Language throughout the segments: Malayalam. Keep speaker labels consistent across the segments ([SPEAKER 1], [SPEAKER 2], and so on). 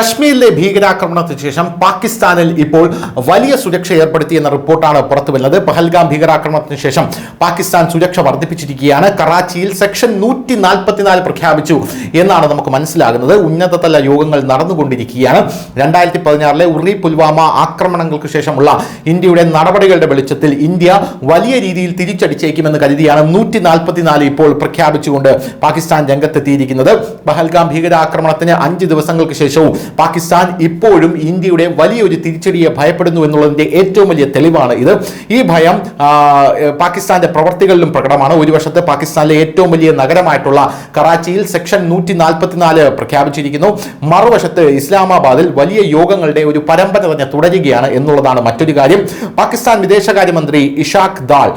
[SPEAKER 1] കശ്മീരിലെ ഭീകരാക്രമണത്തിന് ശേഷം പാകിസ്ഥാനിൽ ഇപ്പോൾ വലിയ സുരക്ഷ ഏർപ്പെടുത്തിയെന്ന റിപ്പോർട്ടാണ് പുറത്തുവരുന്നത്. പഹൽഗാം ഭീകരാക്രമണത്തിന് ശേഷം പാകിസ്ഥാൻ സുരക്ഷ വർദ്ധിപ്പിച്ചിരിക്കുകയാണ്. കറാച്ചിയിൽ സെക്ഷൻ 144 പ്രഖ്യാപിച്ചു എന്നാണ് നമുക്ക് മനസ്സിലാകുന്നത്. ഉന്നതതല യോഗങ്ങൾ നടന്നുകൊണ്ടിരിക്കുകയാണ്. 2016 ഉറി പുൽവാമ ആക്രമണങ്ങൾക്ക് ശേഷമുള്ള ഇന്ത്യയുടെ നടപടികളുടെ വെളിച്ചത്തിൽ ഇന്ത്യ വലിയ രീതിയിൽ തിരിച്ചടിച്ചേക്കുമെന്ന് കരുതിയാണ് 144 ഇപ്പോൾ പ്രഖ്യാപിച്ചുകൊണ്ട് പാകിസ്ഥാൻ രംഗത്തെത്തിയിരിക്കുന്നത്. പഹൽഗാം ഭീകരാക്രമണത്തിന് 5 ദിവസങ്ങൾക്ക് ശേഷവും പാകിസ്ഥാൻ ഇപ്പോഴും ഇന്ത്യയുടെ വലിയൊരു തിരിച്ചടിയെ ഭയപ്പെടുന്നു എന്നുള്ളതിന്റെ ഏറ്റവും വലിയ തെളിവാണ് ഇത്. ഈ ഭയം പാകിസ്ഥാന്റെ പ്രവർത്തികളിലും പ്രകടമാണ്. ഒരു വശത്ത് പാകിസ്ഥാനിലെ ഏറ്റവും വലിയ നഗരമായിട്ടുള്ള കറാച്ചിയിൽ സെക്ഷൻ 144 പ്രഖ്യാപിച്ചിരിക്കുന്നു. മറുവശത്ത് ഇസ്ലാമാബാദിൽ വലിയ യോഗങ്ങളുടെ ഒരു പരമ്പര തന്നെ തുടരുകയാണ് എന്നുള്ളതാണ് മറ്റൊരു കാര്യം. പാകിസ്ഥാൻ വിദേശകാര്യമന്ത്രി ഇഷാഖ് ദാൽ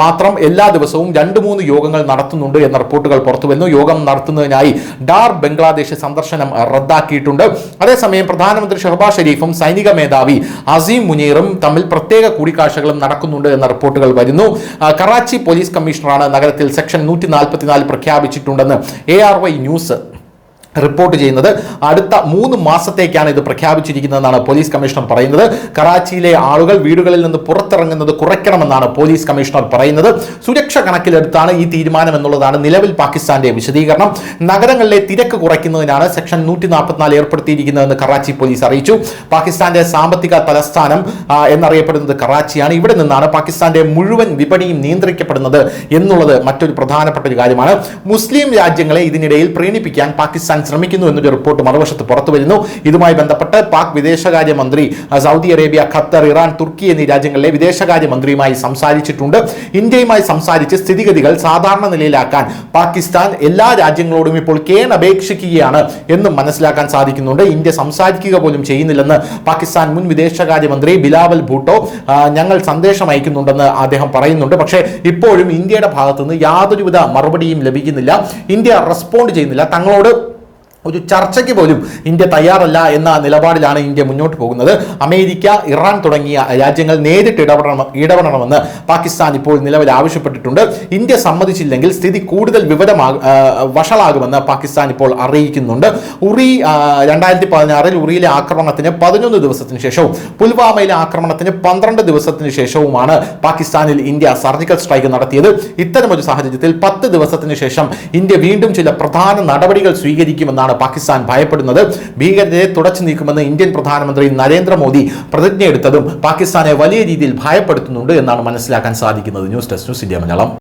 [SPEAKER 1] മാത്രം എല്ലാ ദിവസവും 2-3 യോഗങ്ങൾ നടത്തുന്നുണ്ട് എന്ന റിപ്പോർട്ടുകൾ പുറത്തുവരുന്നു. യോഗം നടത്തുന്നതിനായി ഡാർ ബംഗ്ലാദേശ് സന്ദർശനം റദ്ദാക്കിയിട്ടുണ്ട്. അതേസമയം പ്രധാനമന്ത്രി ഷഹബാസ് ഷെരീഫും സൈനിക മേധാവി അസീം മുനീറും തമ്മിൽ പ്രത്യേക കൂടിക്കാഴ്ചകളും നടക്കുന്നുണ്ട് എന്ന റിപ്പോർട്ടുകൾ വരുന്നു. കറാച്ചി പോലീസ് കമ്മീഷണറാണ് നഗരത്തിൽ സെക്ഷൻ 144 പ്രഖ്യാപിച്ചിട്ടുണ്ടെന്ന് ARY ന്യൂസ് റിപ്പോർട്ട് ചെയ്യുന്നത്. അടുത്ത 3 മാസത്തേക്കാണ് ഇത് പ്രഖ്യാപിച്ചിരിക്കുന്നതെന്നാണ് പോലീസ് കമ്മീഷണർ പറയുന്നത്. കറാച്ചിയിലെ ആളുകൾ വീടുകളിൽ നിന്ന് പുറത്തിറങ്ങുന്നത് കുറയ്ക്കണമെന്നാണ് പോലീസ് കമ്മീഷണർ പറയുന്നത്. സുരക്ഷ കണക്കിലെടുത്താണ് ഈ തീരുമാനം എന്നുള്ളതാണ് നിലവിൽ പാകിസ്ഥാന്റെ വിശദീകരണം. നഗരങ്ങളിലെ തിരക്ക് കുറയ്ക്കുന്നതിനാണ് സെക്ഷൻ 144 ഏർപ്പെടുത്തിയിരിക്കുന്നതെന്ന് കറാച്ചി പോലീസ് അറിയിച്ചു. പാകിസ്ഥാന്റെ സാമ്പത്തിക തലസ്ഥാനം എന്നറിയപ്പെടുന്നത് കറാച്ചിയാണ്. ഇവിടെ നിന്നാണ് പാകിസ്ഥാന്റെ മുഴുവൻ വിപണിയും നിയന്ത്രിക്കപ്പെടുന്നത് എന്നുള്ളത് മറ്റൊരു പ്രധാനപ്പെട്ട ഒരു കാര്യമാണ്. മുസ്ലിം രാജ്യങ്ങളെ ഇതിനിടയിൽ പ്രീണിപ്പിക്കാൻ പാകിസ്ഥാൻ ശ്രമിക്കുന്നു എന്നൊരു റിപ്പോർട്ട് മറുവശത്ത് പുറത്തു വരുന്നു. ഇതുമായി ബന്ധപ്പെട്ട് പാക് വിദേശകാര്യമന്ത്രി സൗദി അറേബ്യ, ഖത്തർ, ഇറാൻ, തുർക്കി എന്നീ രാജ്യങ്ങളിലെ വിദേശകാര്യമന്ത്രിയുമായി സംസാരിച്ചിട്ടുണ്ട്. ഇന്ത്യയുമായി സംസാരിച്ച് സ്ഥിതിഗതികൾ സാധാരണ നിലയിലാക്കാൻ പാകിസ്ഥാൻ എല്ലാ രാജ്യങ്ങളോടും ഇപ്പോൾ കേണപേക്ഷിക്കുകയാണ് എന്നും മനസ്സിലാക്കാൻ സാധിക്കുന്നുണ്ട്. ഇന്ത്യ സംസാരിക്കുക പോലും ചെയ്യുന്നില്ലെന്ന് പാകിസ്ഥാൻ മുൻ വിദേശകാര്യമന്ത്രി ബിലാവൽ ഭൂട്ടോ ഞങ്ങൾ സന്ദേശം അയക്കുന്നുണ്ടെന്ന് അദ്ദേഹം പറയുന്നുണ്ട്. പക്ഷേ ഇപ്പോഴും ഇന്ത്യയുടെ ഭാഗത്തുനിന്ന് യാതൊരുവിധ മറുപടിയും ലഭിക്കുന്നില്ല. ഇന്ത്യ റെസ്പോണ്ട് ചെയ്യുന്നില്ല. തങ്ങളോട് ഒരു ചർച്ചയ്ക്ക് പോലും ഇന്ത്യ തയ്യാറല്ല എന്ന നിലപാടിലാണ് ഇന്ത്യ മുന്നോട്ട് പോകുന്നത്. അമേരിക്ക, ഇറാൻ തുടങ്ങിയ രാജ്യങ്ങൾ നേരിട്ട് ഇടപെടണമെന്ന് പാകിസ്ഥാൻ ഇപ്പോൾ നിലവിൽ ആവശ്യപ്പെട്ടിട്ടുണ്ട്. ഇന്ത്യ സമ്മതിച്ചില്ലെങ്കിൽ സ്ഥിതി കൂടുതൽ വഷളാകുമെന്ന് പാകിസ്ഥാൻ ഇപ്പോൾ അറിയിക്കുന്നുണ്ട്. ഉറി 2016 ഉറിയിലെ ആക്രമണത്തിന് 11 ദിവസത്തിന് ശേഷവും പുൽവാമയിലെ ആക്രമണത്തിന് 12 ദിവസത്തിന് ശേഷവുമാണ് പാകിസ്ഥാനിൽ ഇന്ത്യ സർജിക്കൽ സ്ട്രൈക്ക് നടത്തിയത്. ഇത്തരമൊരു സാഹചര്യത്തിൽ 10 ദിവസത്തിന് ശേഷം ഇന്ത്യ വീണ്ടും ചില പ്രധാന നടപടികൾ സ്വീകരിക്കുമെന്നാണ് പാകിസ്ഥാൻ ഭയപ്പെടുന്നത്. ഭീകരരെ തുടച്ചു നീക്കുമെന്ന് ഇന്ത്യൻ പ്രധാനമന്ത്രി നരേന്ദ്രമോദി പ്രതിജ്ഞയെടുത്തതും പാകിസ്ഥാനെ വലിയ രീതിയിൽ ഭയപ്പെടുത്തുന്നുണ്ട് എന്നാണ് മനസ്സിലാക്കാൻ സാധിക്കുന്നത്. News desk, news India Malayalam.